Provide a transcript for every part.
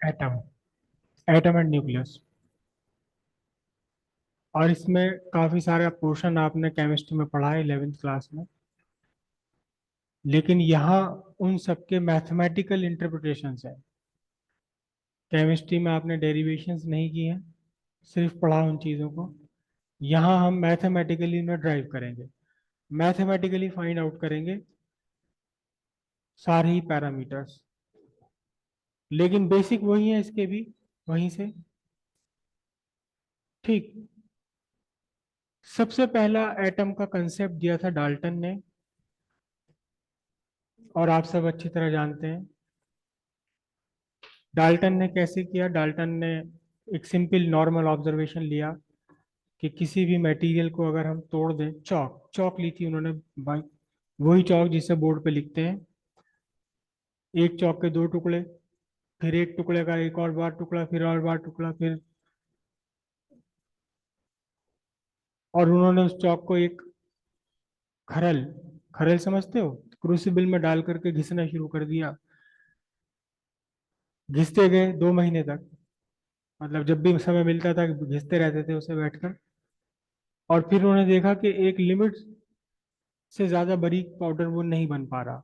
Atom, atom and nucleus. और इसमें काफी सारा पोर्शन आपने केमिस्ट्री में पढ़ा है 11th क्लास में। लेकिन यहाँ उन सबके मैथमेटिकल इंटरप्रिटेशंस है। केमिस्ट्री में आपने डेरिवेशंस नहीं की है, सिर्फ पढ़ा उन चीज़ों को। यहाँ हम मैथमेटिकली इन्हें ड्राइव करेंगे, मैथमेटिकली फाइंड आउट करेंगे सारे ही पैरामीटर्स। लेकिन बेसिक वही है इसके भी, वहीं से। ठीक। सबसे पहला एटम का कंसेप्ट दिया था डाल्टन ने, और आप सब अच्छी तरह जानते हैं डाल्टन ने कैसे किया। डाल्टन ने एक सिंपल नॉर्मल ऑब्जर्वेशन लिया कि किसी भी मटेरियल को अगर हम तोड़ दें, चौक चौक ली थी उन्होंने भाई, वही चौक जिसे बोर्ड पे लिखते हैं। एक चौक के दो टुकड़े, फिर एक टुकड़े का एक और बार टुकड़ा, फिर और बार टुकड़ा, फिर। और उन्होंने उस चौक को एक खरल, खरल समझते हो, क्रूसिबल में डाल करके घिसना शुरू कर दिया। घिसते गए 2 महीने तक, मतलब जब भी समय मिलता था घिसते रहते थे उसे बैठकर। और फिर उन्होंने देखा कि एक लिमिट से ज्यादा बारीक पाउडर वो नहीं बन पा रहा।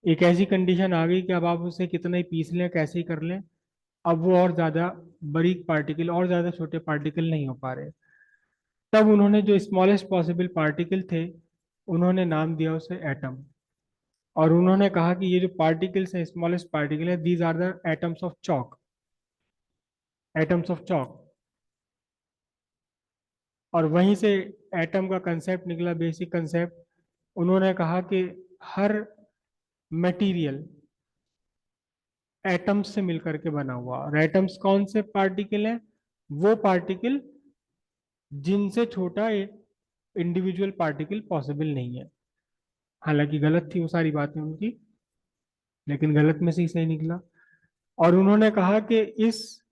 एक ऐसी कंडीशन आ गई कि अब आप उसे कितना ही पीस लें, कैसे ही कर लें, अब वो और ज्यादा बारीक पार्टिकल, और ज्यादा छोटे पार्टिकल नहीं हो पा रहे। तब उन्होंने जो स्मॉलेस्ट पॉसिबल पार्टिकल थे, उन्होंने नाम दिया उसे एटम। और उन्होंने कहा कि ये जो पार्टिकल्स हैं, स्मॉलेस्ट पार्टिकल है, these are the atoms of chalk, atoms of chalk. और वहीं से एटम का कंसेप्ट निकला, बेसिक कंसेप्ट। उन्होंने कहा कि हर मटेरियल एटम्स से मिलकर के बना हुआ। और एटम्स कौन से पार्टिकल हैं? वो पार्टिकल जिनसे छोटा इंडिविजुअल पार्टिकल पॉसिबल नहीं है। हालांकि गलत थी वो सारी बातें उनकी, लेकिन गलत में से ही सही निकला। और उन्होंने कहा कि इस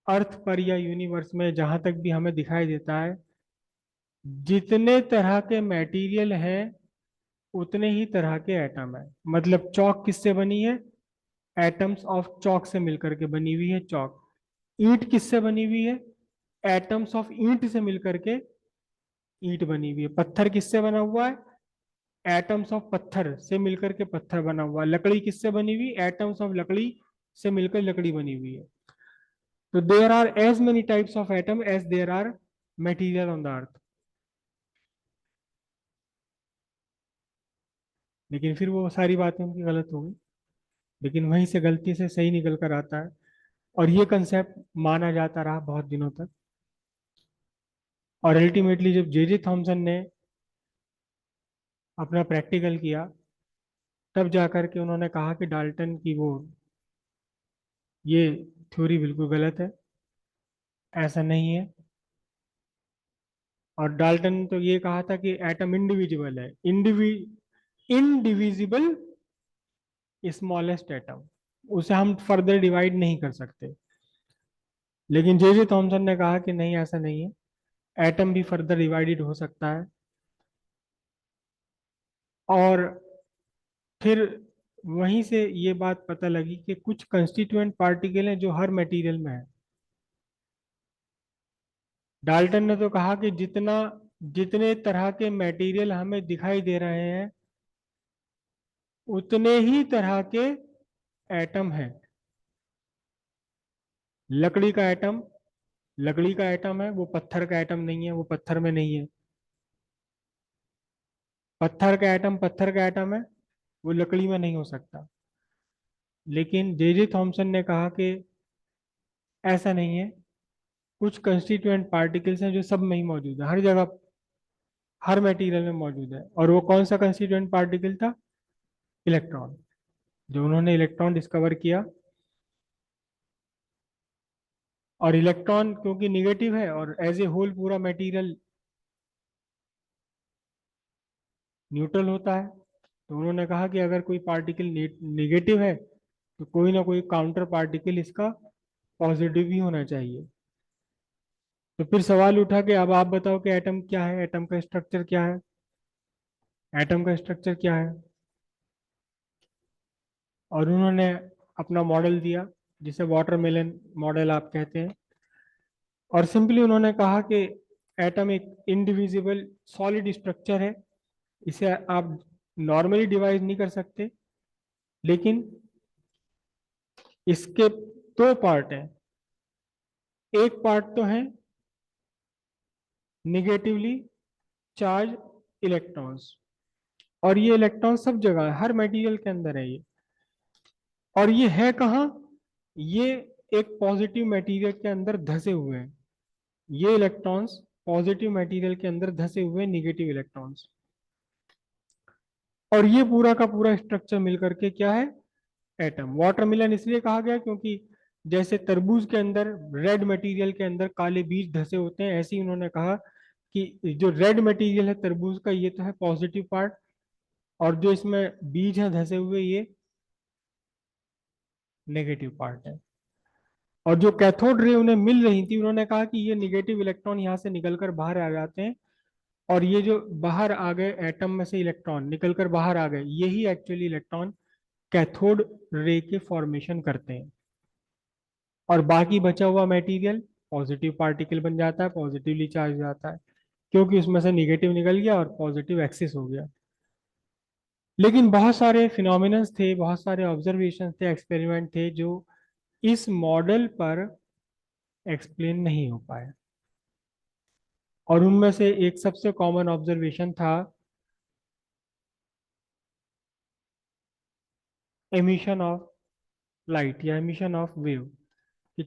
अर्थ पर या यूनिवर्स में जहां तक भी हमें दिखाई देता है, जितने तरह के मटेरियल हैं उतने ही तरह के एटम है। मतलब चौक किससे बनी है? एटम्स ऑफ चौक से मिलकर के बनी हुई है चौक। ईंट किससे बनी हुई है? एटम्स ऑफ ईंट से मिलकर के ईंट बनी हुई है। पत्थर किससे बना हुआ है? एटम्स ऑफ पत्थर से मिलकर के पत्थर बना हुआ है। लकड़ी किससे बनी हुई? एटम्स ऑफ लकड़ी से मिलकर लकड़ी बनी हुई है। तो there are as many types of atom as there are material on the earth. लेकिन फिर वो सारी बातें उनकी गलत हो गई, लेकिन वहीं से गलती से सही निकल कर आता है। और ये कंसेप्ट माना जाता रहा बहुत दिनों तक। और अल्टीमेटली जब जे जे थॉमसन ने अपना प्रैक्टिकल किया, तब जाकर के उन्होंने कहा कि डाल्टन की वो ये थ्योरी बिल्कुल गलत है, ऐसा नहीं है। और डाल्टन ने तो ये कहा था कि एटम इंडिविजुअल है, इनडिविजिबल स्मॉलेस्ट एटम, उसे हम फर्दर डिवाइड नहीं कर सकते। लेकिन जे जे थॉमसन ने कहा कि नहीं, ऐसा नहीं है, एटम भी फर्दर डिवाइडेड हो सकता है। और फिर वहीं से ये बात पता लगी कि कुछ कंस्टिट्यूएंट पार्टिकल हैं जो हर मटेरियल में है। डाल्टन ने तो कहा कि जितने तरह के मटेरियल हमें दिखाई दे रहे हैं, उतने ही तरह के एटम हैं। लकड़ी का एटम लकड़ी का एटम है, वो पत्थर का एटम नहीं है, वो पत्थर में नहीं है। पत्थर का एटम है, वो लकड़ी में नहीं हो सकता। लेकिन जे जे थॉमसन ने कहा कि ऐसा नहीं है, कुछ कंस्टिट्यूएंट पार्टिकल्स हैं जो सब में ही मौजूद है, हर जगह, हर मटेरियल में मौजूद है। और वो कौन सा कंस्टिट्यूएंट पार्टिकल था? इलेक्ट्रॉन। जो उन्होंने इलेक्ट्रॉन डिस्कवर किया। और इलेक्ट्रॉन क्योंकि निगेटिव है, और एज ए होल पूरा मटेरियल न्यूट्रल होता है, तो उन्होंने कहा कि अगर कोई पार्टिकल निगेटिव है, तो कोई ना कोई काउंटर पार्टिकल इसका पॉजिटिव ही होना चाहिए। तो फिर सवाल उठा कि अब आप बताओ कि एटम क्या है, एटम का स्ट्रक्चर क्या है, एटम का स्ट्रक्चर क्या है? और उन्होंने अपना मॉडल दिया, जिसे वाटरमेलन मॉडल आप कहते हैं। और सिंपली उन्होंने कहा कि एटम एक इंडिविजिबल सॉलिड स्ट्रक्चर है, इसे आप नॉर्मली डिवाइड नहीं कर सकते, लेकिन इसके दो पार्ट हैं। एक पार्ट तो है निगेटिवली चार्ज इलेक्ट्रॉन्स, और ये इलेक्ट्रॉन सब जगह है, हर मटेरियल के अंदर है ये। और ये है कहाँ? ये एक पॉजिटिव मटेरियल के अंदर धसे हुए हैं। ये इलेक्ट्रॉन्स पॉजिटिव मटेरियल के अंदर धसे हुए निगेटिव इलेक्ट्रॉन्स। और ये पूरा का पूरा स्ट्रक्चर मिलकर के क्या है? एटम। वाटरमेलन इसलिए कहा गया क्योंकि जैसे तरबूज के अंदर रेड मटेरियल के अंदर काले बीज धसे होते हैं, ऐसे ही उन्होंने कहा कि जो रेड मटेरियल है तरबूज का, ये तो है पॉजिटिव पार्ट, और जो इसमें बीज हैं धसे हुए, ये नेगेटिव पार्ट है। और जो कैथोड रे उन्हें मिल रही थी, उन्होंने कहा कि ये निगेटिव इलेक्ट्रॉन यहाँ से निकलकर बाहर आ जाते हैं, और ये जो बाहर आ गए एटम में से इलेक्ट्रॉन निकलकर बाहर आ गए, यही एक्चुअली इलेक्ट्रॉन कैथोड रे के फॉर्मेशन करते हैं। और बाकी बचा हुआ मटेरियल पॉजिटिव पार्टिकल बन जाता है, पॉजिटिवली चार्ज हो जाता है, क्योंकि उसमें से निगेटिव निकल गया और पॉजिटिव एक्सिस हो गया। लेकिन बहुत सारे फिनोमिनन्स थे, बहुत सारे ऑब्जर्वेशन थे, एक्सपेरिमेंट थे, जो इस मॉडल पर एक्सप्लेन नहीं हो पाए। और उनमें से एक सबसे कॉमन ऑब्जर्वेशन था एमिशन ऑफ लाइट या एमिशन ऑफ वेव, कि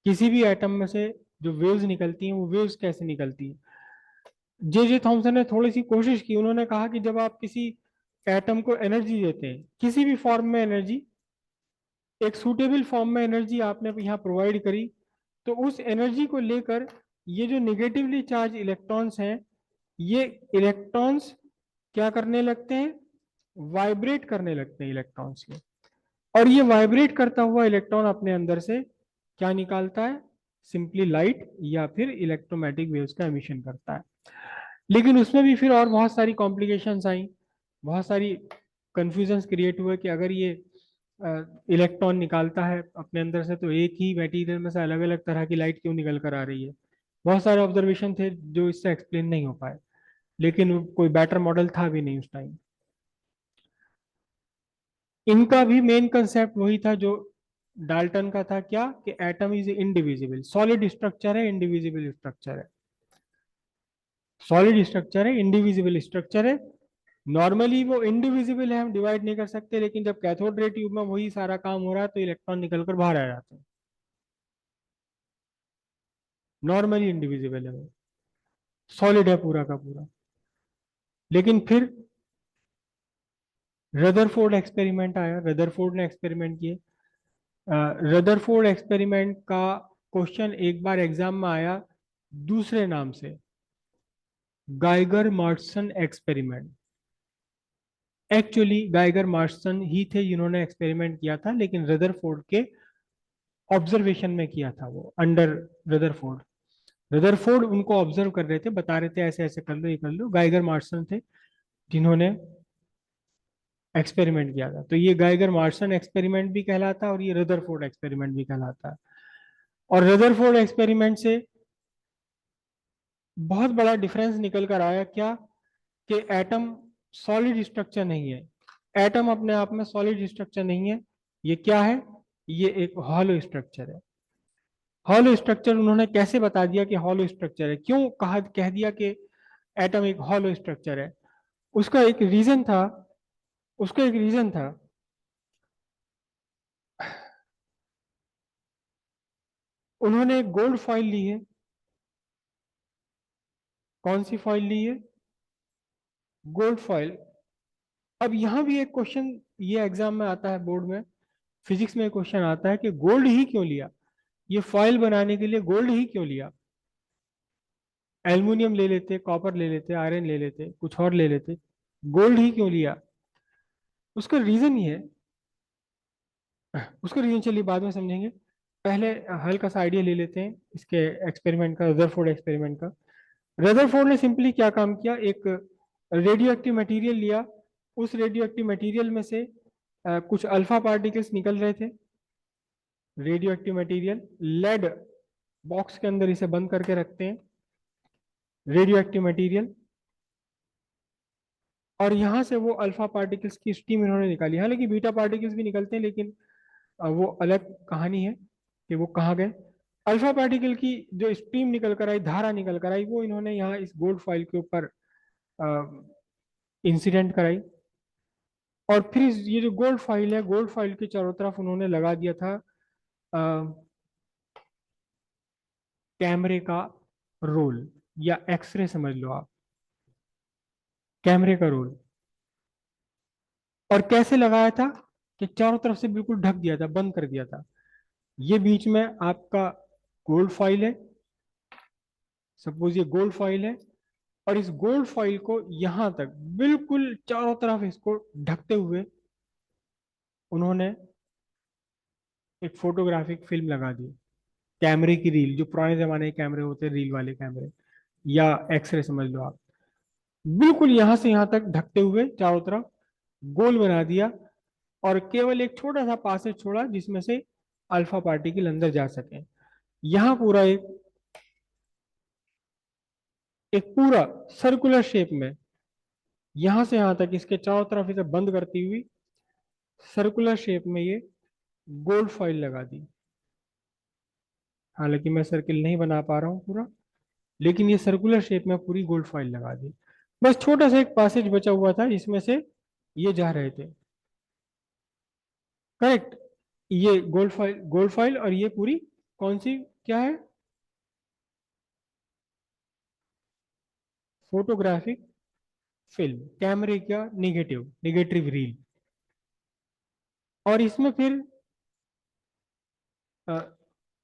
किसी भी एटम में से जो वेव्स निकलती हैं, वो वेव्स कैसे निकलती हैं। जे जे थॉमसन ने थोड़ी सी कोशिश की, उन्होंने कहा कि जब आप किसी एटम को एनर्जी देते हैं, किसी भी फॉर्म में एनर्जी, एक सूटेबल फॉर्म में एनर्जी आपने यहाँ प्रोवाइड करी, तो उस एनर्जी को लेकर ये जो निगेटिवली चार्ज इलेक्ट्रॉन्स हैं, ये इलेक्ट्रॉन्स क्या करने लगते हैं? वाइब्रेट करने लगते हैं इलेक्ट्रॉन्स के। और ये वाइब्रेट करता हुआ इलेक्ट्रॉन अपने अंदर से क्या निकालता है? सिंपली लाइट या फिर इलेक्ट्रोमैटिक वेव्स का एमिशन करता है। लेकिन उसमें भी फिर और बहुत सारी कॉम्प्लिकेशंस आई, बहुत सारी कंफ्यूजन्स क्रिएट हुए कि अगर ये इलेक्ट्रॉन निकालता है अपने अंदर से, तो एक ही मटेरियल में से अलग अलग तरह की लाइट क्यों निकल कर आ रही है। बहुत सारे ऑब्जर्वेशन थे जो इससे एक्सप्लेन नहीं हो पाए, लेकिन कोई बेटर मॉडल था भी नहीं उस टाइम। इनका भी मेन कंसेप्ट वही था जो डाल्टन का था, क्या? कि atom is indivisible, solid structure है, इंडिविजिबल स्ट्रक्चर है। सॉलिड स्ट्रक्चर है, इंडिविजिबल स्ट्रक्चर है। नॉर्मली वो इंडिविजिबल है, हम डिवाइड नहीं कर सकते, लेकिन जब कैथोड रे ट्यूब में वही सारा काम हो रहा है, तो इलेक्ट्रॉन निकलकर बाहर आ जाते हैं। नॉर्मली इंडिविजिबल है वो, सॉलिड है पूरा का पूरा। लेकिन फिर रदरफोर्ड एक्सपेरिमेंट आया, रदरफोर्ड ने एक्सपेरिमेंट किए। रदरफोर्ड एक्सपेरिमेंट का क्वेश्चन एक बार एग्जाम में आया दूसरे नाम से, Geiger Marsden experiment. Actually Geiger Marsden ही थे जिन्होंने एक्सपेरिमेंट किया था, लेकिन रदरफोर्ड के ऑब्जर्वेशन में किया था वो, अंडर रदरफोर्ड। रदरफोर्ड उनको ऑब्जर्व कर रहे थे, बता रहे थे ऐसे ऐसे कर लो, ये कर लो। गाइगर मार्टसन थे जिन्होंने एक्सपेरिमेंट किया था। तो ये गाइगर मार्टसन एक्सपेरिमेंट भी कहलाता है और ये रदरफोर्ड एक्सपेरिमेंट भी कहलाता है। और रदरफोर्ड एक्सपेरिमेंट से बहुत बड़ा डिफरेंस निकल कर आया, क्या? कि एटम सॉलिड स्ट्रक्चर नहीं है। एटम अपने आप में सॉलिड स्ट्रक्चर नहीं है। ये क्या है? ये एक हॉलो स्ट्रक्चर है। हॉलो स्ट्रक्चर उन्होंने कैसे बता दिया कि हॉलो स्ट्रक्चर है? क्यों कहा कह दिया कि एटम एक हॉलो स्ट्रक्चर है? उसका एक रीजन था, उसका एक रीजन था। उन्होंने एक गोल्ड फॉइल ली है। कौन सी फॉइल ली है? Gold foil. अब यहां भी एक क्वेश्चन, ये एग्जाम में आता है, बोर्ड में फिजिक्स में क्वेश्चन आता है कि गोल्ड ही क्यों लिया? ये फॉइल बनाने के लिए गोल्ड ही क्यों लिया? एल्युमिनियम ले लेते, कॉपर ले लेते, आयरन ले लेते, कुछ और ले लेते, गोल्ड ही क्यों लिया? उसका रीजन ये है, उसका रीजन चलिए बाद में समझेंगे। पहले हल्का सा आइडिया ले लेते हैं इसके एक्सपेरिमेंट का, रदरफोर्ड एक्सपेरिमेंट का। रदरफोर्ड ने सिंपली क्या काम किया, एक रेडियो एक्टिव मटेरियल लिया, उस रेडियो एक्टिव मटेरियल में से कुछ अल्फा पार्टिकल्स निकल रहे थे, radioactive material. Lead box के अंदर इसे बंद करके रखते हैं, रेडियो एक्टिव मटेरियल, और यहां से वो अल्फा पार्टिकल्स की स्ट्रीम इन्होंने निकाली। हालांकि बीटा पार्टिकल्स भी निकलते हैं, लेकिन वो अलग कहानी है कि वो कहाँ गए। अल्फा पार्टिकल की जो स्ट्रीम निकल कर आई, धारा निकल कर आई, वो इन्होंने यहाँ इस गोल्ड फॉइल के ऊपर इंसिडेंट कराई। और फिर ये जो गोल्ड फॉइल है, गोल्ड फॉइल के चारों तरफ उन्होंने लगा दिया था कैमरे का रोल, या एक्सरे समझ लो आप, कैमरे का रोल। और कैसे लगाया था कि चारों तरफ से बिल्कुल ढक दिया था, बंद कर दिया था। ये बीच में आपका गोल्ड फॉइल है, सपोज ये गोल्ड फॉइल है, और इस गोल्ड फॉइल को यहां तक बिल्कुल चारों तरफ इसको ढकते हुए उन्होंने एक फोटोग्राफिक फिल्म लगा दी, कैमरे की रील, जो पुराने जमाने के कैमरे होते हैं, रील वाले कैमरे, या एक्सरे समझ लो आप। बिल्कुल यहां से यहां तक ढकते हुए चारों तरफ गोल बना दिया, और केवल एक छोटा सा पासेज छोड़ा जिसमें से अल्फा पार्टिकल अंदर जा सके। यहां पूरा एक एक पूरा सर्कुलर शेप में, यहां से यहां तक इसके चारों तरफ इसे बंद करती हुई सर्कुलर शेप में ये गोल्ड फॉइल लगा दी। हालांकि मैं सर्किल नहीं बना पा रहा हूं पूरा, लेकिन ये सर्कुलर शेप में पूरी गोल्ड फॉइल लगा दी। बस छोटा सा एक पासेज बचा हुआ था जिसमें से ये जा रहे थे। करेक्ट। ये गोल्ड फॉइल, और ये पूरी कौन सी, क्या है, फोटोग्राफिक फिल्म, कैमरे का निगेटिव निगेटिव रील। और इसमें फिर अ,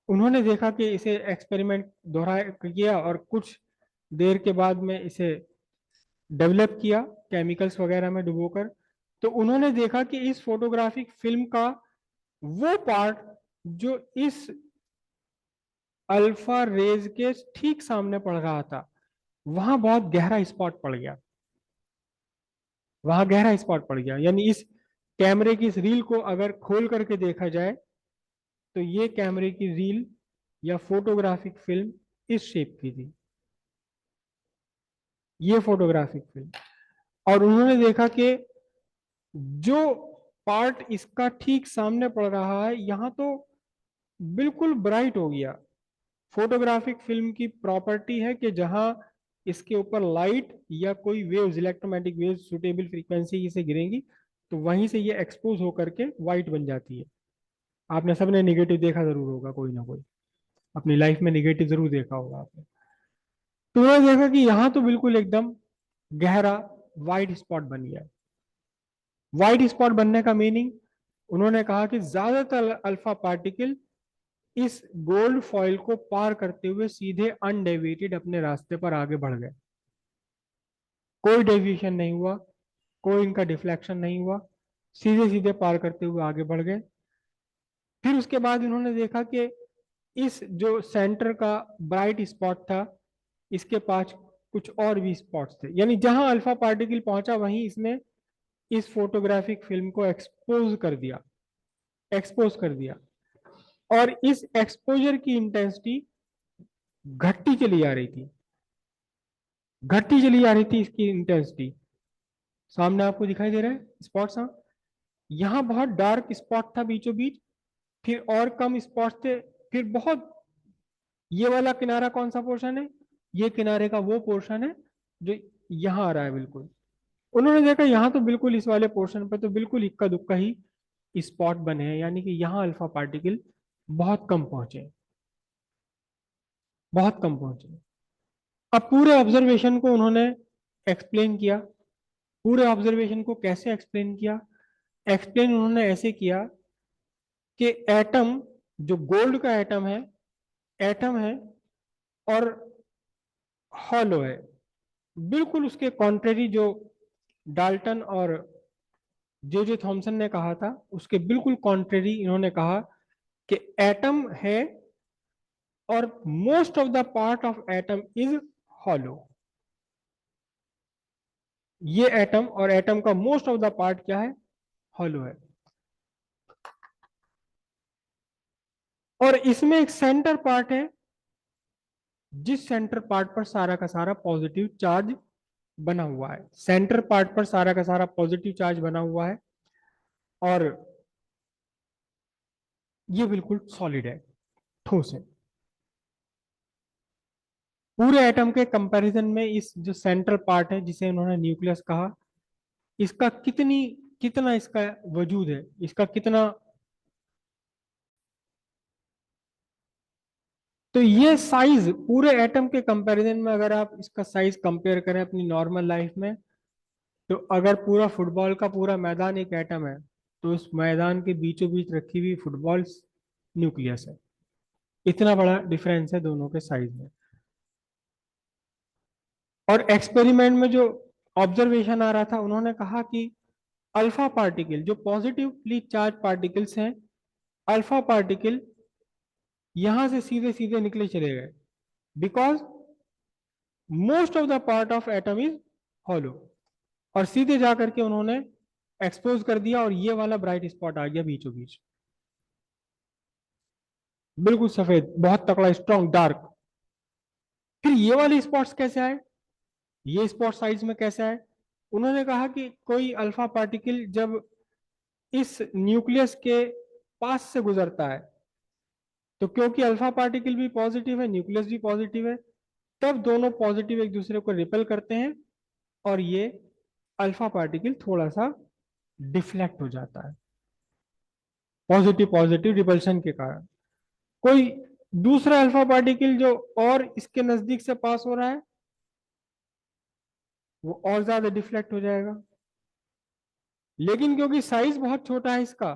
उन्होंने देखा कि इसे एक्सपेरिमेंट दोहरा किया, और कुछ देर के बाद में इसे डेवलप किया केमिकल्स वगैरह में डुबोकर। तो उन्होंने देखा कि इस फोटोग्राफिक फिल्म का वो पार्ट जो इस अल्फा रेज के ठीक सामने पड़ रहा था, वहां बहुत गहरा स्पॉट पड़ गया, वहां गहरा स्पॉट पड़ गया। यानी इस कैमरे की इस रील को अगर खोल करके देखा जाए, तो ये कैमरे की रील या फोटोग्राफिक फिल्म इस शेप की थी, ये फोटोग्राफिक फिल्म। और उन्होंने देखा कि जो पार्ट इसका ठीक सामने पड़ रहा है, यहां तो बिल्कुल ब्राइट हो गया। फोटोग्राफिक फिल्म की प्रॉपर्टी है कि जहां इसके ऊपर लाइट या कोई waves, electromagnetic waves suitable frequency से गिरेंगी, तो वहीं से ये एक्सपोज होकर के वाइट बन जाती है। आपने सबने निगेटिव देखा जरूर होगा, कोई ना कोई अपनी लाइफ में निगेटिव जरूर देखा होगा आपने। तो उन्होंने देखा कि यहाँ तो बिल्कुल एकदम गहरा वाइट स्पॉट बन गया। वाइट स्पॉट बनने का मीनिंग, उन्होंने कहा कि ज्यादातर अल्फा पार्टिकल इस गोल्ड फॉइल को पार करते हुए सीधे अनडेविएटेड अपने रास्ते पर आगे बढ़ गए। कोई डेविएशन नहीं हुआ, कोई इनका डिफ्लेक्शन नहीं हुआ, सीधे सीधे पार करते हुए आगे बढ़ गए। फिर उसके बाद इन्होंने देखा कि इस जो सेंटर का ब्राइट स्पॉट था, इसके पास कुछ और भी स्पॉट्स थे। यानी जहां अल्फा पार्टिकल पहुंचा, वहीं इसने इस फोटोग्राफिक फिल्म को एक्सपोज कर दिया। और इस एक्सपोजर की इंटेंसिटी घटती चली आ रही थी, घटती चली आ रही थी इसकी इंटेंसिटी। सामने आपको दिखाई दे रहा है स्पॉट सा, यहाँ बहुत डार्क स्पॉट था बीचों बीच, फिर और कम स्पॉट थे, फिर बहुत, ये वाला किनारा कौन सा पोर्शन है, ये किनारे का वो पोर्शन है जो यहाँ आ रहा है बिल्कुल। उन्होंने देखा यहाँ तो बिल्कुल इस वाले पोर्शन पर तो बिल्कुल इक्का दुक्का ही स्पॉट बने हैं, यानी कि यहाँ अल्फा पार्टिकल बहुत कम पहुंचे, बहुत कम पहुंचे। अब पूरे ऑब्जर्वेशन को उन्होंने एक्सप्लेन किया। पूरे ऑब्जर्वेशन को कैसे एक्सप्लेन किया? एक्सप्लेन उन्होंने ऐसे किया कि एटम, जो गोल्ड का एटम है और हॉलो है, बिल्कुल उसके कॉन्ट्रेरी जो डाल्टन और जे थॉमसन ने कहा था, उसके बिल्कुल कॉन्ट्रेरी इन्होंने कहा कि एटम है और most of the part of atom is hollow. ये एटम और एटम का मोस्ट ऑफ द पार्ट क्या है? हॉलो है। और इसमें एक सेंटर पार्ट है, जिस सेंटर पार्ट पर सारा का सारा पॉजिटिव चार्ज बना हुआ है। सेंटर पार्ट पर सारा का सारा पॉजिटिव चार्ज बना हुआ है, और ये बिल्कुल सॉलिड है, ठोस है। पूरे एटम के कंपैरिजन में इस जो सेंट्रल पार्ट है, जिसे उन्होंने न्यूक्लियस कहा, इसका कितना इसका वजूद है, इसका कितना। तो ये साइज पूरे एटम के कंपैरिजन में, अगर आप इसका साइज कंपेयर करें अपनी नॉर्मल लाइफ में, तो अगर पूरा फुटबॉल का पूरा मैदान एक एटम है, तो उस मैदान के बीचों बीच रखी हुई फुटबॉल न्यूक्लियस है। इतना बड़ा डिफरेंस है दोनों के साइज में। और एक्सपेरिमेंट में जो ऑब्जर्वेशन आ रहा था, उन्होंने कहा कि अल्फा पार्टिकल, जो पॉजिटिवली चार्ज पार्टिकल्स हैं, अल्फा पार्टिकल यहां से सीधे सीधे निकले चले गए, because most of the part of atom is hollow. और सीधे जाकर के उन्होंने एक्सपोज कर दिया, और ये वाला ब्राइट स्पॉट आ गया बीचों बीच, बिल्कुल सफेद, बहुत तकड़ा, स्ट्रॉन्ग, डार्क। फिर ये वाले स्पॉट्स कैसे आए, ये स्पॉट साइज में कैसे आए? उन्होंने कहा कि कोई अल्फा पार्टिकल जब इस न्यूक्लियस के पास से गुजरता है, तो क्योंकि अल्फा पार्टिकल भी पॉजिटिव है, न्यूक्लियस भी पॉजिटिव है, तब दोनों पॉजिटिव एक दूसरे को रिपेल करते हैं, और ये अल्फा पार्टिकल थोड़ा सा डिफ्लेक्ट हो जाता है, पॉजिटिव पॉजिटिव रिपल्शन के कारण। कोई दूसरा अल्फा पार्टिकल जो और इसके नजदीक से पास हो रहा है, वो और ज्यादा डिफ्लेक्ट हो जाएगा। लेकिन क्योंकि साइज बहुत छोटा है इसका,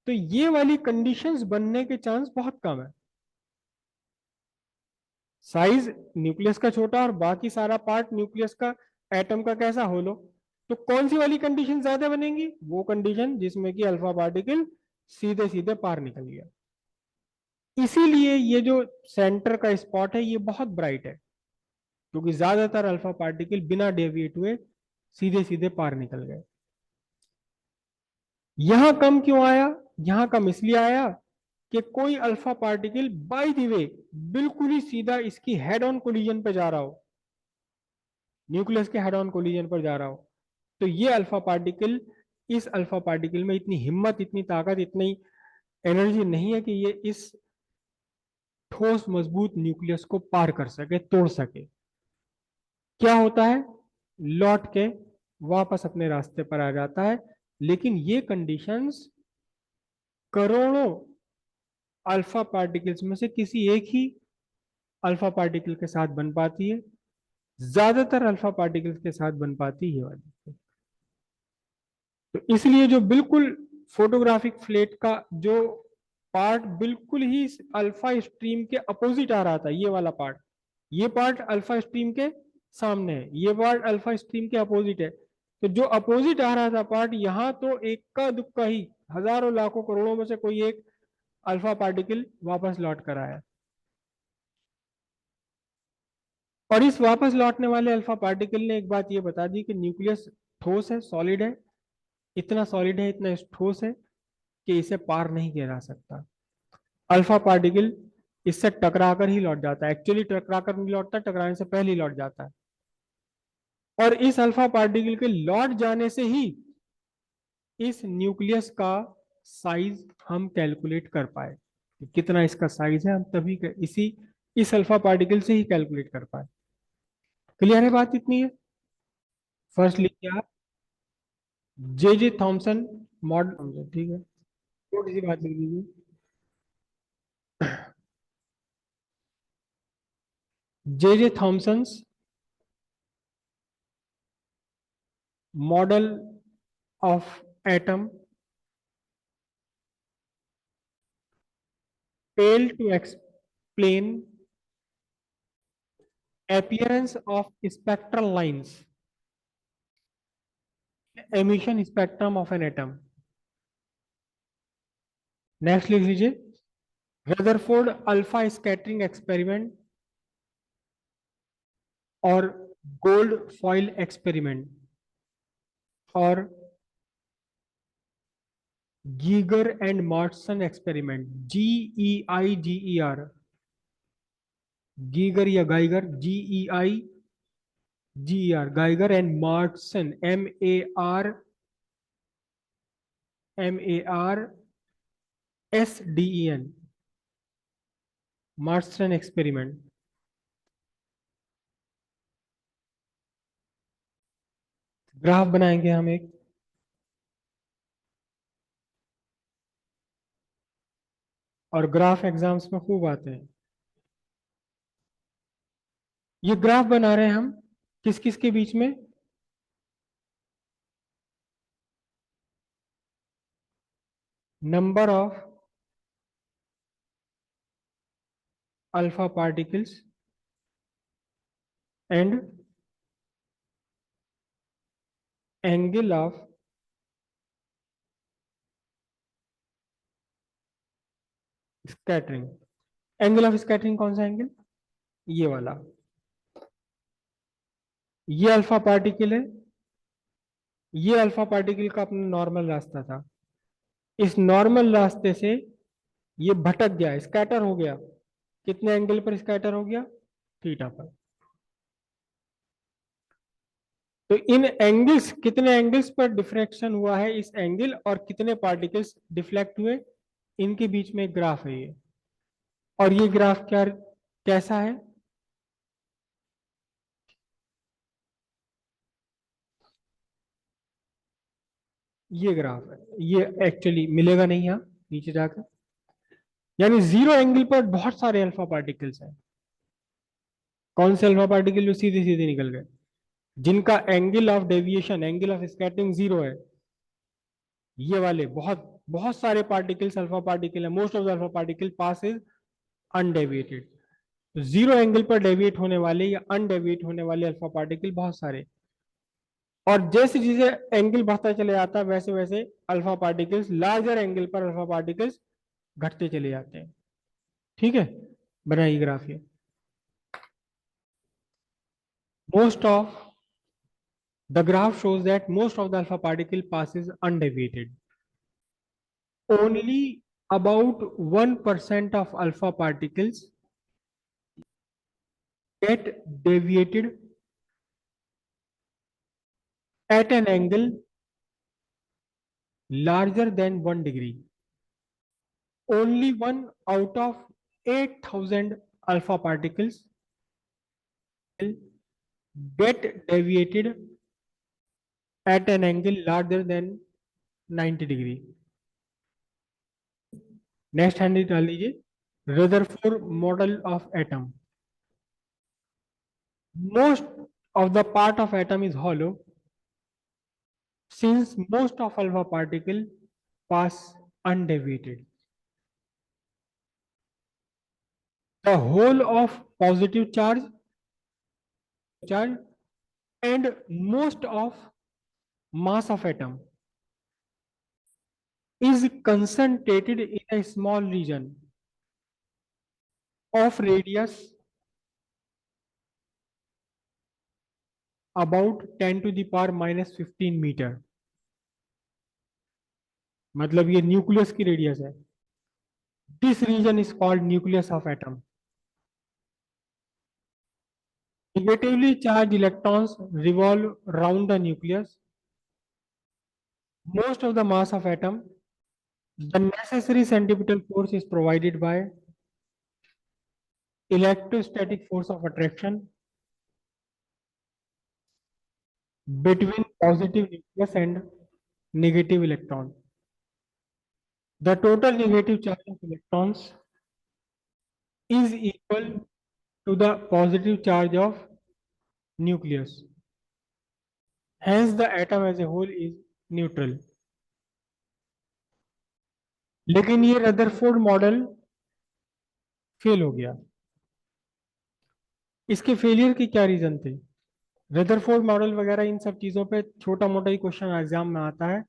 तो ये वाली कंडीशंस बनने के चांस बहुत कम है। साइज न्यूक्लियस का छोटा और बाकी सारा पार्ट न्यूक्लियस का, एटम का कैसा होलो, तो कौन सी वाली कंडीशन ज्यादा बनेगी? वो कंडीशन जिसमें कि अल्फा पार्टिकल सीधे सीधे पार निकल गया। इसीलिए ये जो सेंटर का स्पॉट है, ये बहुत ब्राइट है, क्योंकि ज्यादातर अल्फा पार्टिकल बिना डेविएट हुए सीधे सीधे पार निकल गए। यहां कम क्यों आया? यहां कम इसलिए आया कि कोई alpha particle by the way बिल्कुल ही सीधा इसकी हेड ऑन कोलिजन पे जा रहा हो, न्यूक्लियस के हेड ऑन कोलिजन पर जा रहा हो, तो ये अल्फा पार्टिकल, इस अल्फा पार्टिकल में इतनी हिम्मत, इतनी ताकत, इतनी एनर्जी नहीं है कि ये इस ठोस मजबूत न्यूक्लियस को पार कर सके, तोड़ सके। क्या होता है? लौट के वापस अपने रास्ते पर आ जाता है। लेकिन ये कंडीशंस करोड़ों अल्फा पार्टिकल्स में से किसी एक ही अल्फा पार्टिकल के साथ बन पाती है। ज्यादातर अल्फा पार्टिकल्स के साथ बन पाती है वाली। तो इसलिए जो बिल्कुल फोटोग्राफिक फ्लेट का जो पार्ट बिल्कुल ही अल्फा स्ट्रीम के अपोजिट आ रहा था, ये वाला पार्ट, ये पार्ट अल्फा स्ट्रीम के सामने है, ये पार्ट अल्फा स्ट्रीम के अपोजिट है। तो जो अपोजिट आ रहा था पार्ट, यहाँ तो एक का दुक्का ही, हजारों लाखों करोड़ों में से कोई एक अल्फा पार्टिकल वापस लौट कर आया। और इस वापस लौटने वाले अल्फा पार्टिकल ने एक बात ये बता दी कि न्यूक्लियस ठोस है, सॉलिड है, इतना सॉलिड है, इतना ठोस है कि इसे पार नहीं किया जा सकता। अल्फा पार्टिकल इससे टकराकर ही लौट जाता है, एक्चुअली टकराकर नहीं लौटता, टकराने से पहले ही लौट जाता है। और इस अल्फा पार्टिकल के लौट जाने से ही इस न्यूक्लियस का साइज हम कैलकुलेट कर पाए, कि कितना इसका साइज है, हम तभी इसी इस अल्फा पार्टिकल से ही कैलकुलेट कर पाए। क्लियर है बात? इतनी है। फर्स्ट लिखिए आप, जे जे थॉमसन मॉडल, ठीक है, छोटी सी बात लिख दीजिए। J J Thomson's model of atom fail to explain appearance of spectral lines, emission spectrum of an atom. Next लिख लीजिए, रदरफोर्ड अल्फा स्कैटरिंग एक्सपेरिमेंट और गोल्ड फॉइल एक्सपेरिमेंट, और Geiger and Marsden experiment, GEIGER, Geiger या Geiger, GEIGER, Geiger and Marsden, MARSDEN, Marsden experiment. Graph बनाएंगे हम एक, और graph exams में खूब आते हैं। ये ग्राफ बना रहे हैं हम किस किस के बीच में, number of alpha particles and angle of scattering. Angle of scattering कौन सा एंगल, ये वाला। ये अल्फा पार्टिकल है, ये अल्फा पार्टिकल का अपना नॉर्मल रास्ता था। इस नॉर्मल रास्ते से ये भटक गया, स्कैटर हो गया। कितने एंगल पर स्कैटर हो गया, थीटा पर। तो इन एंगल्स, कितने एंगल्स पर डिफ्रैक्शन हुआ है इस एंगल, और कितने पार्टिकल्स डिफ्लेक्ट हुए, इनके बीच में एक ग्राफ है ये। और ये ग्राफ क्या, कैसा है, ये ग्राफ है। ये एक्चुअली मिलेगा नहीं यहाँ नीचे जाकर, यानी जीरो एंगल पर बहुत सारे अल्फा पार्टिकल्स हैं। कौन से अल्फा पार्टिकल जो सीधे सीधे निकल गए, जिनका angle of deviation, angle of scattering zero है, ये वाले बहुत बहुत सारे पार्टिकल्स अल्फा पार्टिकल है। Most of the alpha particle pass is undeviated. तो जीरो एंगल पर डेविएट होने वाले या अनडेविएट होने वाले अल्फा पार्टिकल बहुत सारे। और जैसे जैसे एंगल बढ़ता चले जाता है, वैसे वैसे अल्फा पार्टिकल्स, लार्जर एंगल पर अल्फा पार्टिकल्स घटते चले जाते हैं। ठीक है, बनाइए ग्राफ ये। most of the graph shows that most of the alpha particle passes undeviated. Only about 1% of alpha particles get deviated at an angle larger than 1 degree. Only one out of 8,000 alpha particles get deviated at an angle larger than 90 degree. Next hand डाल लीजिए, Rutherford model of atom. Most of the part of atom is hollow since most of alpha particle pass undeviated. The whole of positive charge and most of mass of atom is concentrated in a small region of radius about 10 to the power minus 15 metre. मतलब ये nucleus की radius है। This region is called nucleus of atom. Negatively charged electrons revolve round the nucleus. Most of the mass of atom, the necessary centripetal force is provided by electrostatic force of attraction between positive nucleus and negative electron. The total negative charge of electrons is equal to the positive charge of nucleus. Hence, the atom as a whole is neutral. लेकिन ये Rutherford model fail हो गया। इसके failure की क्या reason थे, Rutherford model वगैरह इन सब चीज़ों पे छोटा मोटा ही क्वेश्चन एग्जाम में आता है,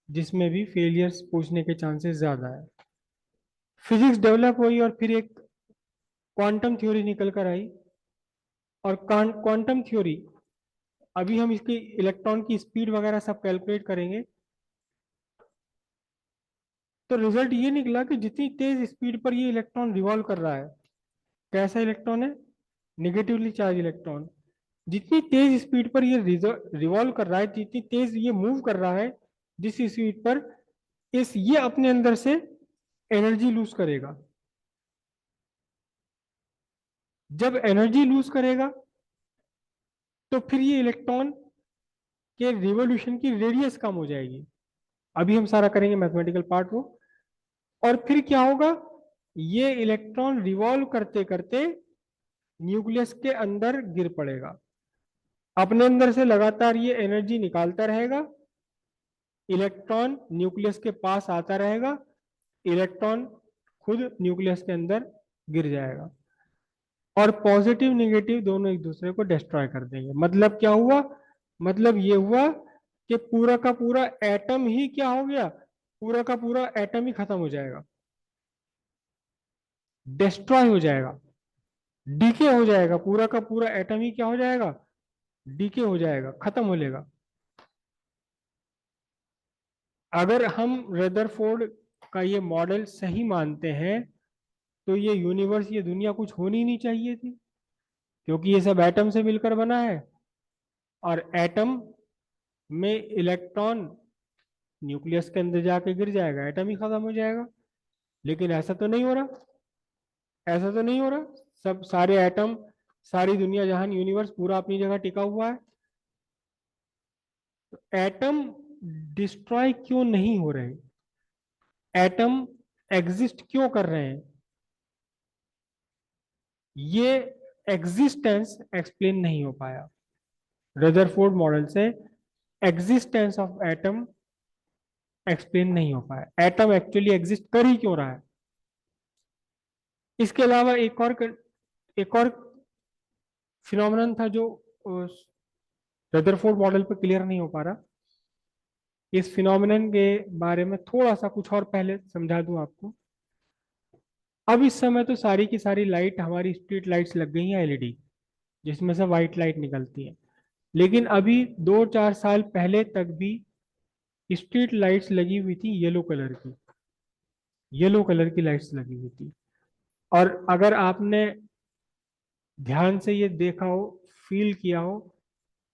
जिसमें भी फेलियर्स पूछने के चांसेस ज़्यादा है। फिजिक्स डेवलप हुई और फिर एक क्वांटम थ्योरी निकल कर आई। और क्वांटम थ्योरी, अभी हम इसकी इलेक्ट्रॉन की स्पीड वगैरह सब कैलकुलेट करेंगे। तो रिजल्ट ये निकला कि जितनी तेज स्पीड पर ये इलेक्ट्रॉन रिवॉल्व कर रहा है, कैसा इलेक्ट्रॉन है, निगेटिवली चार्ज इलेक्ट्रॉन, जितनी तेज स्पीड पर ये रिवॉल्व कर रहा है, जितनी तेज ये मूव कर रहा है, जिस स्पीड पर, इस ये अपने अंदर से एनर्जी लूज करेगा। जब एनर्जी लूज करेगा तो फिर ये इलेक्ट्रॉन के रिवोल्यूशन की रेडियस कम हो जाएगी। अभी हम सारा करेंगे मैथमेटिकल पार्ट वो। और फिर क्या होगा, ये इलेक्ट्रॉन रिवॉल्व करते करते न्यूक्लियस के अंदर गिर पड़ेगा। अपने अंदर से लगातार ये एनर्जी निकालता रहेगा, इलेक्ट्रॉन न्यूक्लियस के पास आता रहेगा, इलेक्ट्रॉन खुद न्यूक्लियस के अंदर गिर जाएगा, और पॉजिटिव निगेटिव दोनों एक दूसरे को डिस्ट्रॉय कर देंगे। मतलब क्या हुआ, मतलब ये हुआ कि पूरा का पूरा एटम ही क्या हो गया, पूरा का पूरा एटम ही खत्म हो जाएगा, डिस्ट्रॉय हो जाएगा, डीके हो जाएगा, पूरा का पूरा एटम ही क्या हो जाएगा, डीके हो जाएगा, खत्म हो जाएगा। अगर हम रदरफोर्ड का ये मॉडल सही मानते हैं तो ये यूनिवर्स, ये दुनिया कुछ होनी नहीं चाहिए थी, क्योंकि ये सब एटम से मिलकर बना है, और एटम में इलेक्ट्रॉन न्यूक्लियस के अंदर जाके गिर जाएगा, एटम ही खत्म हो जाएगा। लेकिन ऐसा तो नहीं हो रहा, ऐसा तो नहीं हो रहा। सब सारे एटम, सारी दुनिया जहान, यूनिवर्स पूरा अपनी जगह टिका हुआ है। तो एटम डिस्ट्रॉय क्यों नहीं हो रहे, एटम एग्जिस्ट क्यों कर रहे हैं, ये एग्जिस्टेंस एक्सप्लेन नहीं हो पाया रदरफोर्ड मॉडल से। एग्जिस्टेंस ऑफ एटम एक्सप्लेन नहीं हो पाया, एटम एक्चुअली एग्जिस्ट कर ही क्यों रहा है। इसके अलावा एक और फिनोमेनन था जो रदरफोर्ड मॉडल पे क्लियर नहीं हो पा रहा। इस फिनोमेनन के बारे में थोड़ा सा कुछ और पहले समझा दूं आपको। अब इस समय तो सारी की सारी लाइट हमारी स्ट्रीट लाइट्स लग गई हैं एलईडी, जिसमें से वाइट लाइट निकलती है। लेकिन अभी 2-4 साल पहले तक भी स्ट्रीट लाइट्स लगी हुई थी येलो कलर की, येलो कलर की लाइट्स लगी हुई थी। और अगर आपने ध्यान से ये देखा हो, फील किया हो,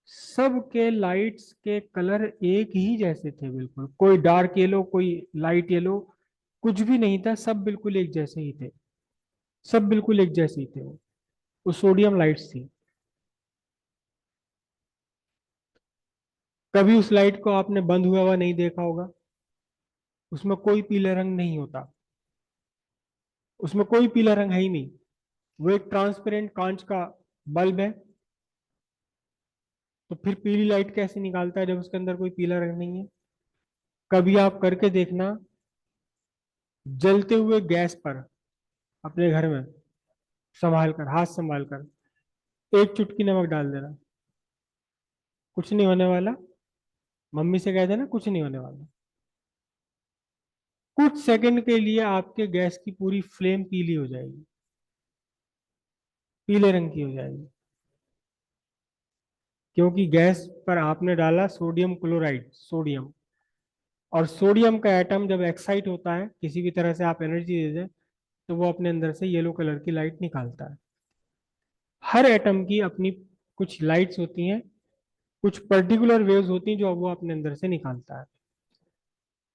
सबके लाइट्स के कलर एक ही जैसे थे, बिल्कुल कोई डार्क येलो, कोई लाइट येलो, कुछ भी नहीं था, सब बिल्कुल एक जैसे ही थे, सब बिल्कुल एक जैसे ही थे। वो सोडियम लाइट्स थी। कभी उस लाइट को आपने बंद हुआ हुआ नहीं देखा होगा, उसमें कोई पीला रंग नहीं होता, उसमें कोई पीला रंग है ही नहीं। वो एक ट्रांसपेरेंट कांच का बल्ब है, तो फिर पीली लाइट कैसे निकालता है जब उसके अंदर कोई पीला रंग नहीं है। कभी आप करके देखना, जलते हुए गैस पर अपने घर में संभाल कर, हाथ संभाल कर एक चुटकी नमक डाल देना, कुछ नहीं होने वाला। मम्मी से कह देना कुछ नहीं होने वाला। कुछ सेकंड के लिए आपके गैस की पूरी फ्लेम पीली हो जाएगी, पीले रंग की हो जाएगी, क्योंकि गैस पर आपने डाला सोडियम क्लोराइड, सोडियम। और सोडियम का एटम जब एक्साइट होता है, किसी भी तरह से आप एनर्जी दे दें, तो वो अपने अंदर से येलो कलर की लाइट निकालता है। हर एटम की अपनी कुछ लाइट्स होती हैं, कुछ पर्टिकुलर वेव्स होती हैं जो वो अपने अंदर से निकालता है।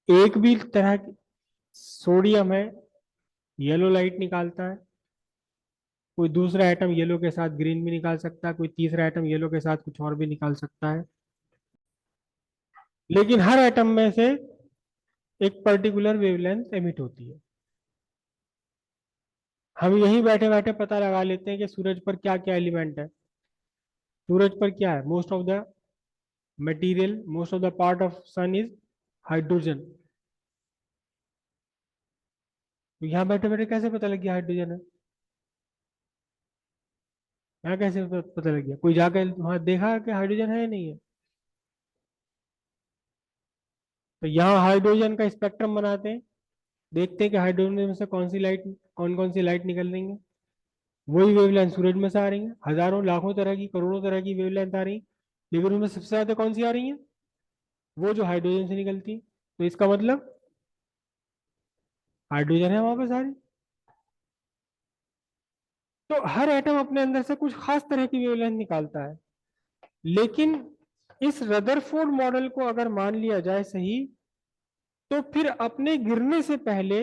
एक भी तरह की सोडियम है, येलो लाइट निकालता है। कोई दूसरा एटम येलो के साथ ग्रीन भी निकाल सकता है, कोई तीसरा एटम येलो के साथ कुछ और भी निकाल सकता है। लेकिन हर एटम में से एक पर्टिकुलर वेवलेंथ एमिट होती है। हम यहीं बैठे बैठे पता लगा लेते हैं कि सूरज पर क्या क्या एलिमेंट है। सूरज पर क्या है, most of the material, most of the part of sun is hydrogen. तो यहाँ बैठे बैठे कैसे पता लग गया हाइड्रोजन है, यहाँ कैसे पता लग गया, कोई जाकर वहां देखा कि हाइड्रोजन है या नहीं है। तो यहाँ हाइड्रोजन का स्पेक्ट्रम बनाते हैं, देखते हैं कि हाइड्रोजन में से कौन सी लाइट, कौन कौन सी लाइट निकल रही है। वही वेवलेंथ सूरज में से आ रही है, हजारों लाखों तरह की, करोड़ों तरह की वेवलेंथ आ रही है, लेकिन उनमें सबसे ज्यादा कौन सी आ रही है, वो जो हाइड्रोजन से निकलती है। तो इसका मतलब हाइड्रोजन है वहां पे सारी। तो हर एटम अपने अंदर से कुछ खास तरह की वेवलेंथ निकालता है। लेकिन इस रदरफोर्ड मॉडल को अगर मान लिया जाए सही, तो फिर अपने गिरने से पहले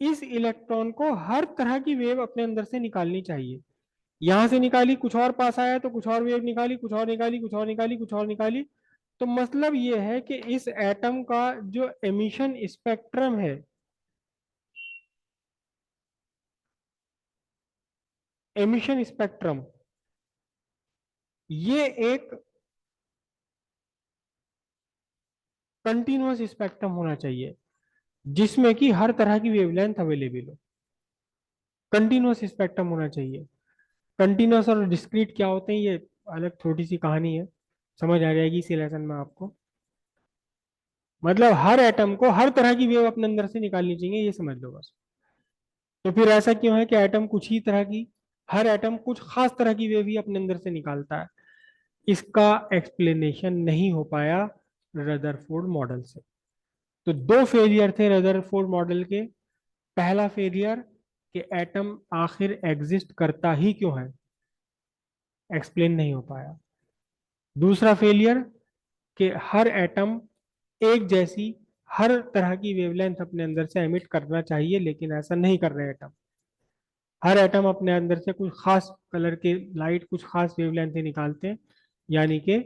इस इलेक्ट्रॉन को हर तरह की वेव अपने अंदर से निकालनी चाहिए। यहां से निकाली, कुछ और पास आया तो कुछ और वेव निकाली, कुछ और निकाली, कुछ और निकाली, कुछ और निकाली। तो मतलब ये है कि इस एटम का जो एमिशन स्पेक्ट्रम है, एमिशन स्पेक्ट्रम, ये एक कंटिन्यूअस स्पेक्ट्रम होना चाहिए जिसमें कि हर तरह की वेवलेंथ अवेलेबल हो। कंटिन्यूअस स्पेक्ट्रम होना चाहिए। कंटिन्यूअस और डिस्क्रीट क्या होते हैं, ये अलग छोटी सी कहानी है, समझ आ जाएगी इसी लेसन में आपको। मतलब हर एटम को हर तरह की वेव अपने अंदर से निकालनी चाहिए, ये समझ लो बस। तो फिर ऐसा क्यों है कि एटम कुछ ही तरह की, हर एटम कुछ खास तरह की वेव ही अपने अंदर से निकालता है? इसका एक्सप्लेनेशन नहीं हो पाया रदरफोर्ड मॉडल से। तो दो फेलियर थे रदरफोर्ड मॉडल के। पहला फेलियर कि एटम आखिर एग्जिस्ट करता ही क्यों है, एक्सप्लेन नहीं हो पाया। दूसरा फेलियर कि हर एटम एक जैसी हर तरह की वेवलेंथ अपने अंदर से एमिट करना चाहिए, लेकिन ऐसा नहीं कर रहे एटम। हर एटम अपने अंदर से कुछ खास कलर के लाइट, कुछ खास वेवलेंथ निकालते हैं, यानी कि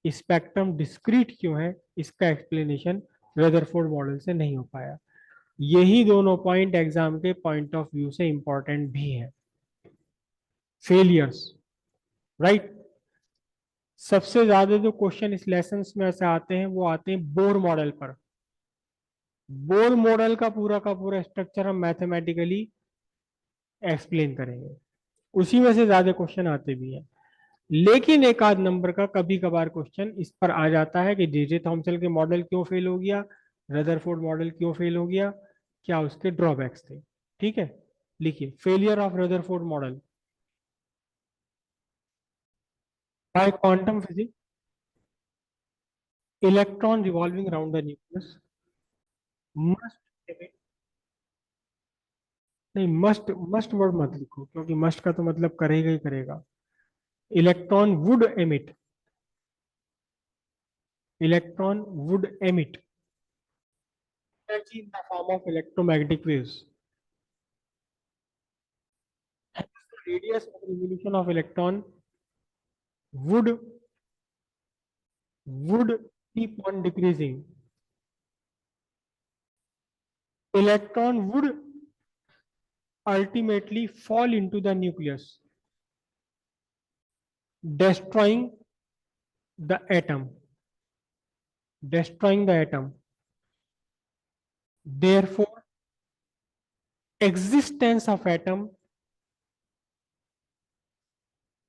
स्पेक्ट्रम डिस्क्रीट क्यों है, इसका एक्सप्लेनेशन रदरफोर्ड मॉडल से नहीं हो पाया। यही दोनों पॉइंट एग्जाम के पॉइंट ऑफ व्यू से इंपॉर्टेंट भी है। Failures, right. सबसे ज्यादा जो क्वेश्चन इस लेसन में से आते हैं वो आते हैं बोर मॉडल पर। बोर मॉडल का पूरा स्ट्रक्चर हम मैथमेटिकली एक्सप्लेन करेंगे, उसी में से ज्यादा क्वेश्चन आते भी हैं। लेकिन एक आध नंबर का कभी कभार क्वेश्चन इस पर आ जाता है कि जेजे थॉम्सन के मॉडल क्यों फेल हो गया, रदरफोर्ड मॉडल क्यों फेल हो गया, क्या उसके ड्रॉबैक्स थे। ठीक है, लिखिए failure of Rutherford model by quantum physics, electron revolving around the nucleus must, नहीं मस्ट, मस्ट वर्ड मत लिखो क्योंकि मस्ट का तो मतलब करेगा ही करेगा। Electron would emit, electron would emit energy in the form of electromagnetic waves. Hence, the radius of revolution of electron would would keep on decreasing. Electron would ultimately fall into the nucleus, destroying the atom, destroying the atom. Therefore, existence of atom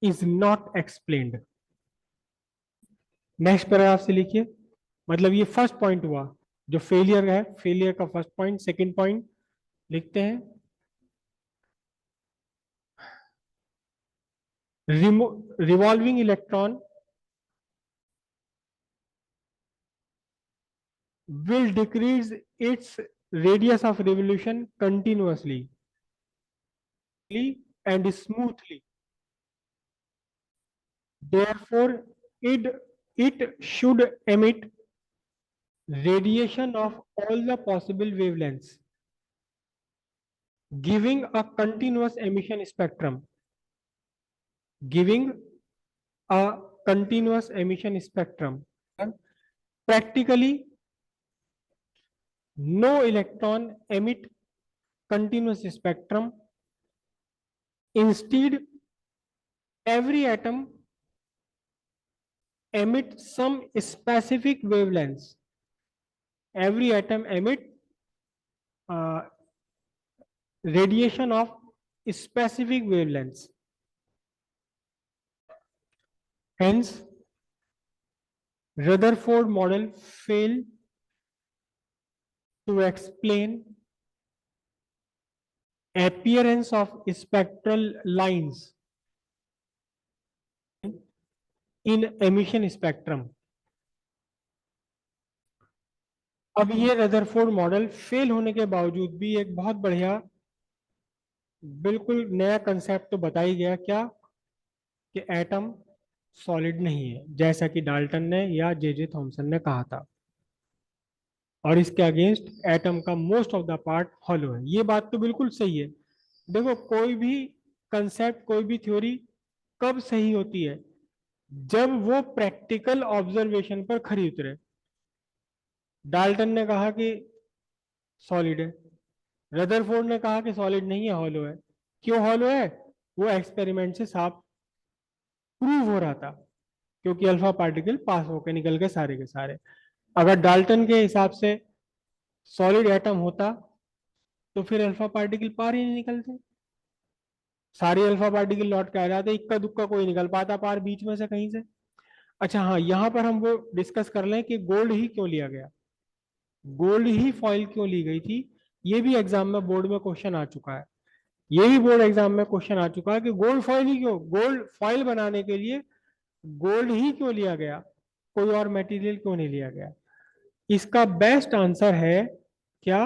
is not explained. Next paragraph से लिखिए। मतलब ये first point हुआ जो failure है, failure का first point. Second point लिखते हैं, revolving electron will decrease its radius of revolution continuously and smoothly. Therefore, it should emit radiation of all the possible wavelengths, giving a continuous emission spectrum. Giving a continuous emission spectrum. Practically, no electron emit continuous spectrum. Instead, every atom emits some specific wavelengths. Every atom emits uh, radiation of specific wavelengths. Hence, Rutherford model failed to explain appearance of spectral lines in emission spectrum. अब ये Rutherford model fail होने के बावजूद भी एक बहुत बढ़िया बिल्कुल नया कंसेप्ट तो बता ही गया, क्या कि एटम सॉलिड नहीं है, जैसा कि डाल्टन ने या जे जे थॉमसन ने कहा था। और इसके अगेंस्ट एटम का most of the part hollow है। ये बात तो बिल्कुल सही है। देखो, कोई भी कंसेप्ट, कोई भी थ्योरी कब सही होती है? जब वो प्रैक्टिकल ऑब्जर्वेशन पर खरी उतरे। डाल्टन ने कहा कि सॉलिड है, रदरफोर्ड ने कहा कि सॉलिड नहीं है, हॉलो है। क्यों हॉलो है? वो एक्सपेरिमेंट से साफ प्रूव हो रहा था, क्योंकि अल्फा पार्टिकल पास होकर निकल गए सारे के सारे। अगर डाल्टन के हिसाब से सॉलिड एटम होता तो फिर अल्फा पार्टिकल पार ही नहीं निकलते, सारे अल्फा पार्टिकल लौट के आ जाते, इक्का दुक्का कोई निकल पाता पार बीच में से कहीं से। अच्छा हाँ, यहाँ पर हम वो डिस्कस कर लें कि गोल्ड ही क्यों लिया गया, गोल्ड ही फॉइल क्यों ली गई थी। ये भी एग्जाम में, बोर्ड में क्वेश्चन आ चुका है। ये भी बोर्ड एग्जाम में क्वेश्चन आ चुका है कि गोल्ड फॉइल ही क्यों, गोल्ड फॉइल बनाने के लिए गोल्ड ही क्यों लिया गया, कोई और मटेरियल क्यों नहीं लिया गया। इसका बेस्ट आंसर है क्या,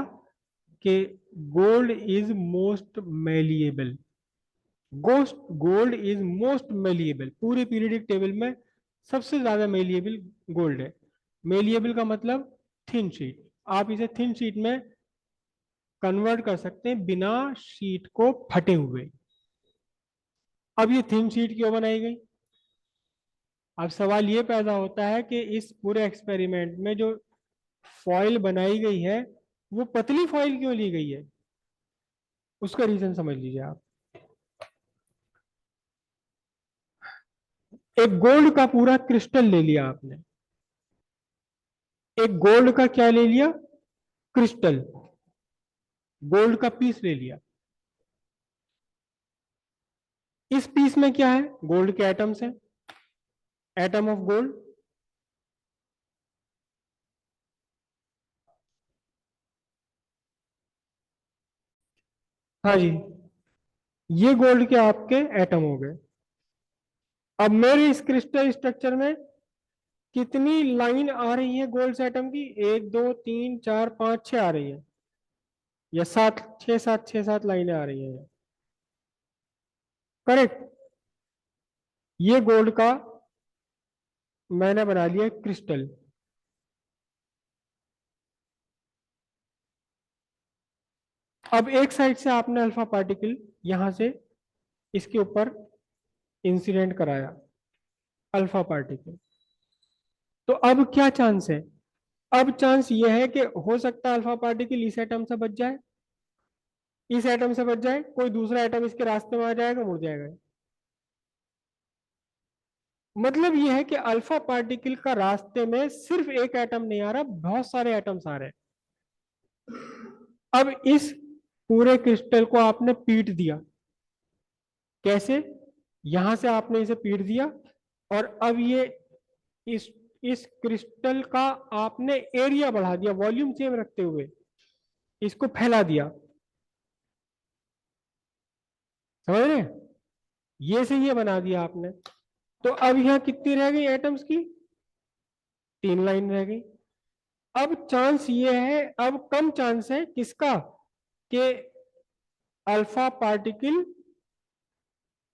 कि gold is most malleable. Ghost gold is most malleable, पूरे पीरियडिक टेबल में सबसे ज्यादा मेलिएबल गोल्ड है। मेलिएबल का मतलब थिन शीट, आप इसे थिन शीट में कन्वर्ट कर सकते हैं बिना शीट को फटे हुए। अब ये थिन शीट क्यों बनाई गई? अब सवाल ये पैदा होता है कि इस पूरे एक्सपेरिमेंट में जो फॉइल बनाई गई है वो पतली फॉइल क्यों ली गई है? उसका रीजन समझ लीजिए आप। एक गोल्ड का पूरा क्रिस्टल ले लिया आपने, एक गोल्ड का क्या ले लिया, क्रिस्टल, गोल्ड का पीस ले लिया। इस पीस में क्या है? गोल्ड के एटम्स है, एटम ऑफ गोल्ड। हाँ जी, ये गोल्ड के आपके एटम हो गए। अब मेरे इस क्रिस्टल स्ट्रक्चर में कितनी लाइन आ रही है गोल्ड एटम की? एक दो तीन चार पांच छह आ रही है, या सात, छह सात लाइनें आ रही है। करेक्ट। ये गोल्ड का मैंने बना लिया क्रिस्टल। अब एक साइड से आपने अल्फा पार्टिकल यहां से इसके ऊपर इंसिडेंट कराया, अल्फा पार्टिकल। तो अब क्या चांस है? अब चांस ये है कि हो सकता है अल्फा पार्टिकल इस एटम से बच जाए, इस एटम से बच जाए, कोई दूसरा एटम इसके रास्ते में आ जाएगा, मुड़ जाएगा। मतलब यह है कि अल्फा पार्टिकल का रास्ते में सिर्फ एक एटम नहीं आ रहा, बहुत सारे एटम्स आ रहे हैं। अब इस पूरे क्रिस्टल को आपने पीट दिया। कैसे? यहां से आपने इसे पीट दिया, और अब ये इस इस क्रिस्टल का आपने एरिया बढ़ा दिया, वॉल्यूम सेम रखते हुए इसको फैला दिया। समझ रहे हैं? ये से ये बना दिया आपने। तो अब यहां कितनी रह गई एटम्स की? तीन लाइन रह गई। अब चांस ये है, अब कम चांस है किसका, कि अल्फा पार्टिकल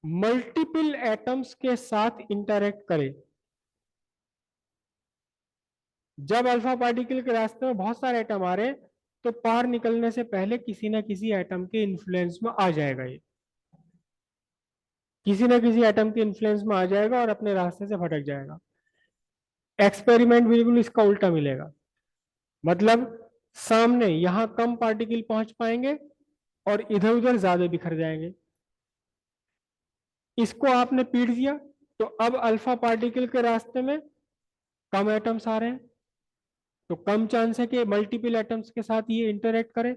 मल्टीपल एटम्स के साथ इंटरेक्ट करे। जब अल्फा पार्टिकल के रास्ते में बहुत सारे एटम आ रहे हैं, तो पार निकलने से पहले किसी ना किसी एटम के इन्फ्लुएंस में आ जाएगा, ये किसी ना किसी एटम के इन्फ्लुएंस में आ जाएगा और अपने रास्ते से भटक जाएगा। एक्सपेरिमेंट बिल्कुल इसका उल्टा मिलेगा। मतलब सामने यहां कम पार्टिकल पहुंच पाएंगे और इधर उधर ज्यादा बिखर जाएंगे। इसको आपने पीट दिया, तो अब अल्फा पार्टिकल के रास्ते में कम एटम्स आ रहे हैं, तो कम चांस है कि मल्टीपल एटम्स के साथ ये इंटरेक्ट करे।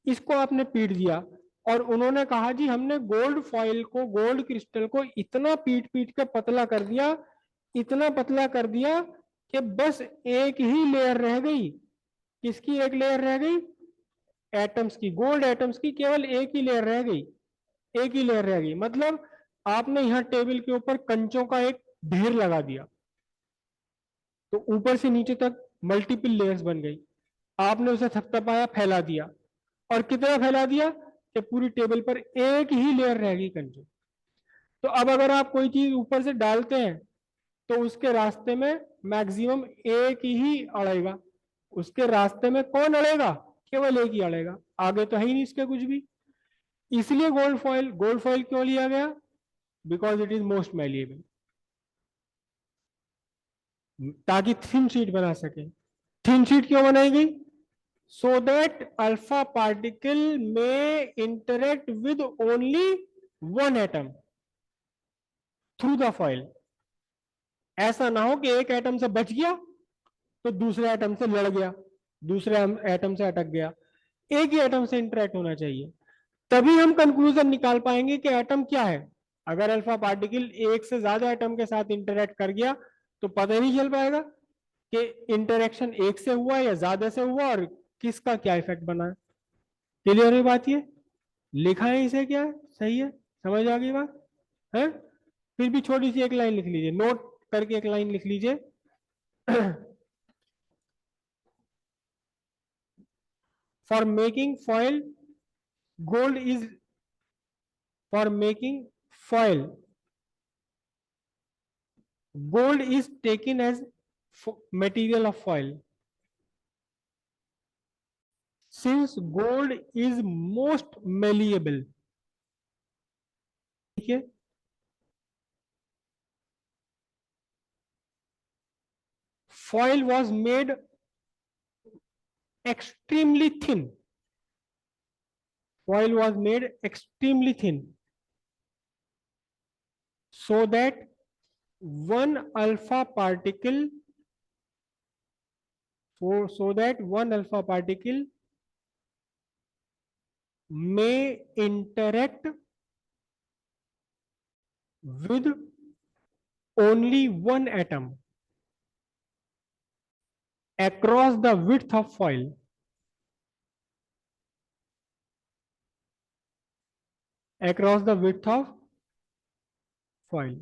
इसको आपने पीट दिया, और उन्होंने कहा जी हमने गोल्ड फॉइल को, गोल्ड क्रिस्टल को इतना पीट पीट के पतला कर दिया, इतना पतला कर दिया कि बस एक ही लेयर रह गई। किसकी एक लेयर रह गई? एटम्स की, गोल्ड एटम्स की केवल एक ही लेयर रह गई, एक ही लेयर रह गई। मतलब आपने यहां टेबल के ऊपर कंचों का एक ढेर लगा दिया, तो ऊपर से नीचे तक मल्टीपल लेयर्स बन गई। आपने उसे थपथपाया, फैला दिया, और कितना फैला दिया कि पूरी टेबल पर एक ही लेयर रहेगी कंजूम। तो अब अगर आप कोई चीज ऊपर से डालते हैं तो उसके रास्ते में मैक्सिमम एक ही अड़ेगा। उसके रास्ते में कौन अड़ेगा? केवल एक ही अड़ेगा, आगे तो है ही नहीं इसके कुछ भी। इसलिए गोल्ड फॉइल क्यों लिया गया? Because it is most malleable, ताकि थिन शीट बना सके। थिन शीट क्यों बनाई गई? सो दैट अल्फा पार्टिकल में interact with only one atom through the foil. ऐसा ना हो कि एक एटम से बच गया तो दूसरे एटम से लड़ गया, दूसरे एटम से अटक गया। एक ही एटम से इंटरेक्ट होना चाहिए, तभी हम कंक्लूजन निकाल पाएंगे कि एटम क्या है। अगर अल्फा पार्टिकल एक से ज्यादा एटम के साथ इंटरेक्ट कर गया तो पता ही नहीं चल पाएगा कि इंटरेक्शन एक से हुआ या ज्यादा से हुआ और किसका क्या इफेक्ट बना है। क्लियर है बात? ये लिखा है इसे क्या है? सही है? समझ आ गई बात है? फिर भी छोटी सी एक लाइन लिख लीजिए, नोट करके एक लाइन लिख लीजिए। For making foil gold is for making foil, gold is taken as material of foil. Since gold is most malleable, ठीक है, foil was made extremely thin. Foil was made extremely thin so that one alpha particle so that one alpha particle may interact with only one atom across the width of foil. Across the width of foil.